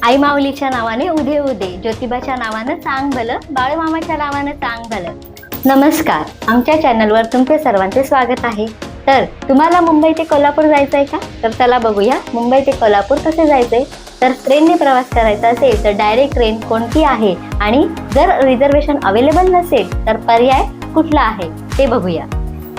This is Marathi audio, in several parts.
आई माऊलीच्या नावाने उदे उदे, ज्योतिबाच्या नावानं चांग भलं, बाळूमामाच्या नावानं चांग भलं. नमस्कार, आमच्या चॅनलवर तुमचे सर्वांचे स्वागत आहे. तर तुम्हाला मुंबई ते कोल्हापूर जायचं आहे का? तर चला बघूया मुंबई ते कोल्हापूर कसे जायचे. तर ट्रेनने प्रवास करायचा असेल तर डायरेक्ट ट्रेन कोणती आहे आणि जर रिझर्वेशन अवेलेबल नसेल तर पर्याय कुठला आहे ते बघूया.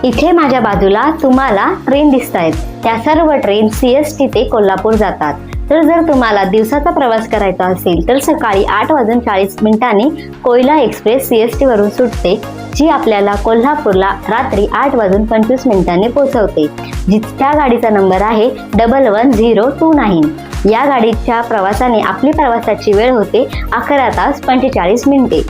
इथे माझ्या बाजूला तुम्हाला ट्रेन दिसत आहेत. त्या सर्व ट्रेन CST ते कोल्हापूर जातात. तर जर तुम्हाला दिवसाचा प्रवास करायचा असेल तर सकाळी 8:40 कोयना एक्सप्रेस CST वरून सुटते, जी आपल्याला कोल्हापूरला रात्री 8:25 पोहोचवते. त्या गाडीचा नंबर आहे 11029. या गाडीच्या प्रवासाने आपली प्रवासाची वेळ होते 11 तास 45 मिनिटे.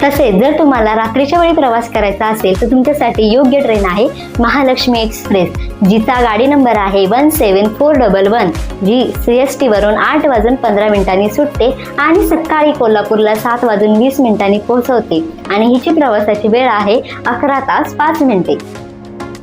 तसेच जर तुम्हाला रात्रीच्या वेळी प्रवास करायचा असेल तर तुमच्यासाठी योग्य ट्रेन आहे महालक्ष्मी एक्सप्रेस, जिचा गाडी नंबर आहे 17411, जी CST वरून 8:15 सुटते आणि सकाळी कोल्हापूरला 7:20 पोहोचवते आणि हिची प्रवासाची वेळ आहे 11 तास 5 मिनिटे.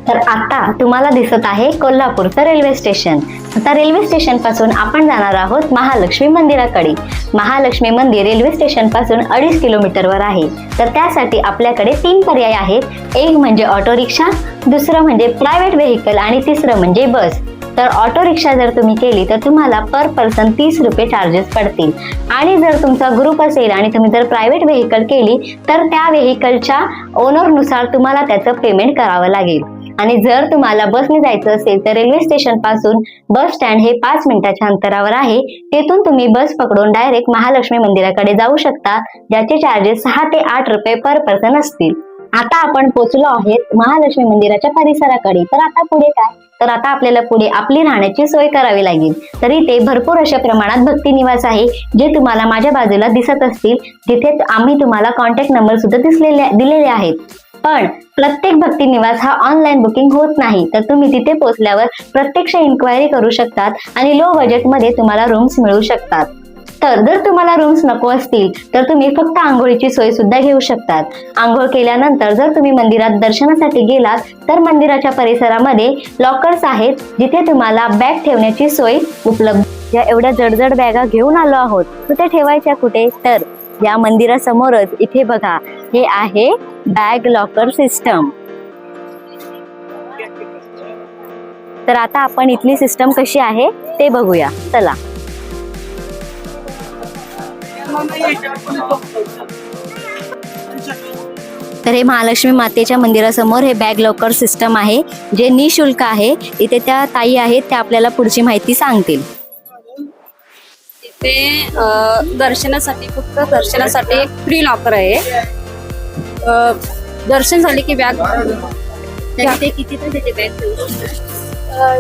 तर आता तुम्हाला दिसत आहे कोल्हापूरचं रेल्वे स्टेशन. आता रेल्वे स्टेशन पासून आपण जाणार आहोत महालक्ष्मी मंदिराकडे. महालक्ष्मी मंदिर रेल्वे स्टेशन पासून 2.5 किलोमीटरवर आहे. तर त्यासाठी आपल्याकडे 3 पर्याय आहेत. एक म्हणजे ऑटो रिक्षा, दुसरं म्हणजे प्रायव्हेट व्हेकल आणि तिसरं म्हणजे बस. तर ऑटो रिक्षा जर तुम्ही केली तर तुम्हाला पर पर्सन 30 रुपये चार्जेस पडतील आणि जर तुमचा ग्रुप असेल आणि तुम्ही जर प्रायव्हेट व्हेकल केली तर त्या व्हेकलच्या ओनरनुसार तुम्हाला त्याचं पेमेंट करावं लागेल. आणि जर तुम्हाला बसने जायचं असेल तर रेल्वे स्टेशन पासून बस स्टँड हे 5 मिनिटाच्या अंतरावर आहे. तेथून तुम्ही बस पकडून डायरेक्ट महालक्ष्मी मंदिराकडे जाऊ शकता, ज्याचे चार्जेस 6 ते 8 रुपये पर पर्सन असतील. आता आपण पोहोचलो आहोत महालक्ष्मी मंदिराच्या परिसराकडे. तर आता पुढे काय? तर आता आपल्याला पुढे आपली राहण्याची सोय करावी लागेल. तर इथे भरपूर अशा प्रमाणात भक्ती निवास आहे, जे तुम्हाला माझ्या बाजूला दिसत असतील. तिथे आम्ही तुम्हाला कॉन्टॅक्ट नंबर सुद्धा दिलेले आहेत. पण प्रत्येक भक्ती निवास हा ऑनलाईन बुकिंग होत नाही. तर तुम्ही तिथे पोहोचल्यावर प्रत्यक्ष इन्क्वायरी करू शकतात आणि लो बजेटमध्ये तुम्हाला रूम्स मिळू शकतात. तर जर तुम्हाला रूम्स नको असतील तर तुम्ही फक्त आंघोळीची सोय सुद्धा घेऊ शकतात. आंघोळ केल्यानंतर जर तुम्ही मंदिरात दर्शनासाठी गेलात तर मंदिराच्या परिसरामध्ये लॉकर्स आहेत, जिथे तुम्हाला बॅग ठेवण्याची सोय उपलब्ध. या एवढ्या जडजड बॅगा घेऊन आलो आहोत, कुठे ठेवायच्या कुठे? तर या मंदिरासमोरच इथे बघा, हे आहे बॅग लॉकर सिस्टम. तर आता आपण इथली सिस्टम कशी आहे ते बघूया. चला. तर हे महालक्ष्मी मातेच्या मंदिरासमोर हे बॅग लॉकर सिस्टम आहे, जे निशुल्क आहे. इथे त्या ताई आहेत, त्या आपल्याला पुढची माहिती सांगतील. ते दर्शनासाठी फक्त दर्शनासाठी एक फ्री लॉकर आहे. दर्शन झाले की बॅग किती तास बॅग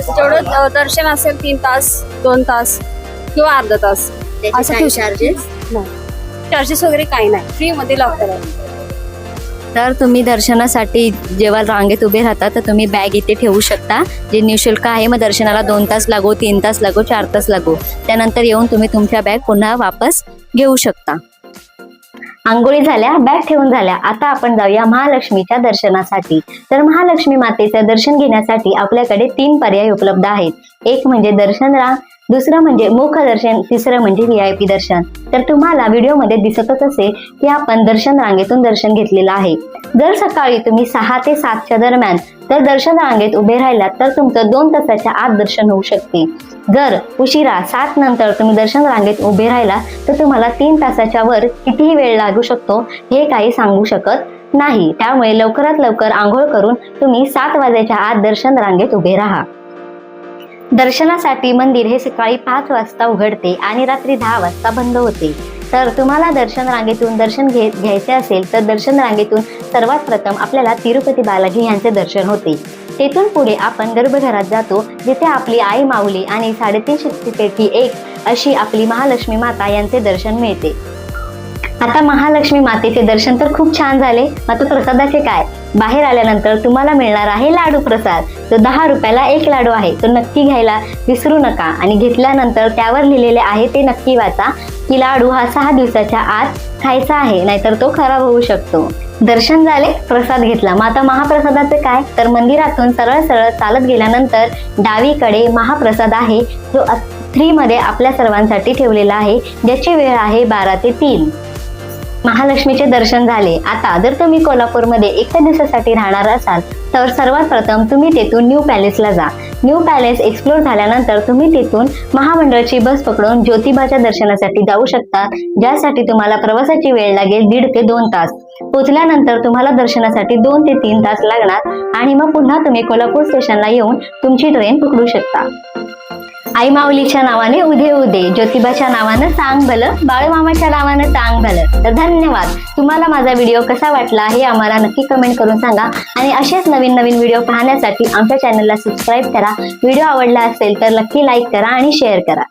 जेवढं दर्शन असेल 3 तास 2 तास किंवा अर्धा तास असं चार्जेस? चार्जेस वगैरे काही नाही, फ्री मध्ये लॉकर आहे. तर तुम्ही दर्शनासाठी जेव्हा रांगेत उभे राहता तर तुम्ही बॅग इथे ठेवू शकता, जे निःशुल्क आहे. मग दर्शनाला 2 तास लागो, 3 तास लागो, 4 तास लागो, त्यानंतर येऊन तुम्ही तुमच्या बॅग पुन्हा वापस घेऊ शकता. आंघोळी झाल्या, बॅग ठेवून झाल्या. आता आपण जाऊया महालक्ष्मीच्या दर्शनासाठी. तर महालक्ष्मी मातेचं दर्शन घेण्यासाठी आपल्याकडे 3 पर्याय उपलब्ध आहेत. एक म्हणजे दर्शन रांग, दुसरं म्हणजे मुख दर्शन, तिसरं म्हणजे VIP दर्शन. तर तुम्हाला व्हिडिओमध्ये दिसतच असेल की आपण दर्शन रांगेतून दर्शन घेतलेलं आहे. जर सकाळी तुम्ही 6 ते 7च्या दरम्यान जर दर्शन रांगेत उभे राहिलात तर तुमचं 2 तासाच्या आत दर्शन होऊ शकते. जर उशिरा 7 नंतर तुम्ही दर्शन रांगेत उभे राहिला तर तुम्हाला 3 तासाच्या वर कितीही वेळ लागू शकतो, हे काही सांगू शकत नाही. त्यामुळे लवकरात लवकर आंघोळ करून तुम्ही 7 वाजेच्या आत दर्शन रांगेत उभे राहा. दर्शनासाठी मंदिर हे सकाळी 5 वाजता उघडते आणि रात्री 10 वाजता बंद होते. तर तुम्हाला दर्शन रांगेतून दर्शन घ्यायचे असेल तर दर्शन रांगेतून सर्वात प्रथम आपल्याला तिरुपती बालाजी यांचे दर्शन होते. तेथून पुढे आपण गर्भगृहात जातो, जिथे आपली आई माऊली आणि 3.5 शक्तीपैकी एक अशी आपली महालक्ष्मी माता यांचे दर्शन मिळते. आता महालक्ष्मी मातेचे दर्शन तर खूप छान झाले. आता प्रसादाचे काय? बाहेर आल्यानंतर तुम्हाला मिळणार आहे लाडू प्रसाद. तो 10 रुपयाला 1 लाडू आहे. तो नक्की घ्यायला विसरू नका आणि घेतल्यानंतर त्यावर लिहिलेले आहे ते नक्की वाचा की लाडू हा 6 दिवसाच्या आत खायचा आहे, नाहीतर तो खराब होऊ शकतो. दर्शन झाले, प्रसाद घेतला. मग आता महाप्रसादाचे काय? तर मंदिरातून सरळ सरळ चालत गेल्यानंतर डावीकडे महाप्रसाद आहे, जो 3 मध्ये आपल्या सर्वांसाठी ठेवलेला आहे, ज्याची वेळ आहे 12 ते 3. महालक्ष्मीचे दर्शन झाले. आता जर तुम्ही कोल्हापूरमध्ये एका दिवसासाठी राहणार असाल तर सर्वात प्रथम तुम्ही तेथून न्यू पॅलेसला जा. न्यू पॅलेस एक्सप्लोर झाल्यानंतर तुम्ही तिथून महामंडळाची बस पकडून ज्योतिबाच्या दर्शनासाठी जाऊ शकता, ज्यासाठी तुम्हाला प्रवासाची वेळ लागेल 1.5 ते 2 तास. पोहोचल्यानंतर तुम्हाला दर्शनासाठी 2 ते 3 तास लागणार आणि मग पुन्हा तुम्ही कोल्हापूर स्टेशनला येऊन तुमची ट्रेन पकडू शकता. आई माऊलीच्या नावाने उदे उदे, ज्योतिबाच्या नावानं सांग भलं, बाळूमामाच्या नावानं सांग भलं. तर धन्यवाद. तुम्हाला माझा व्हिडिओ कसा वाटला हे आम्हाला नक्की कमेंट करून सांगा आणि असेच नवीन नवीन व्हिडिओ पाहण्यासाठी आमच्या चॅनलला सबस्क्राईब करा. व्हिडिओ आवडला असेल तर नक्की लाईक करा आणि शेअर करा.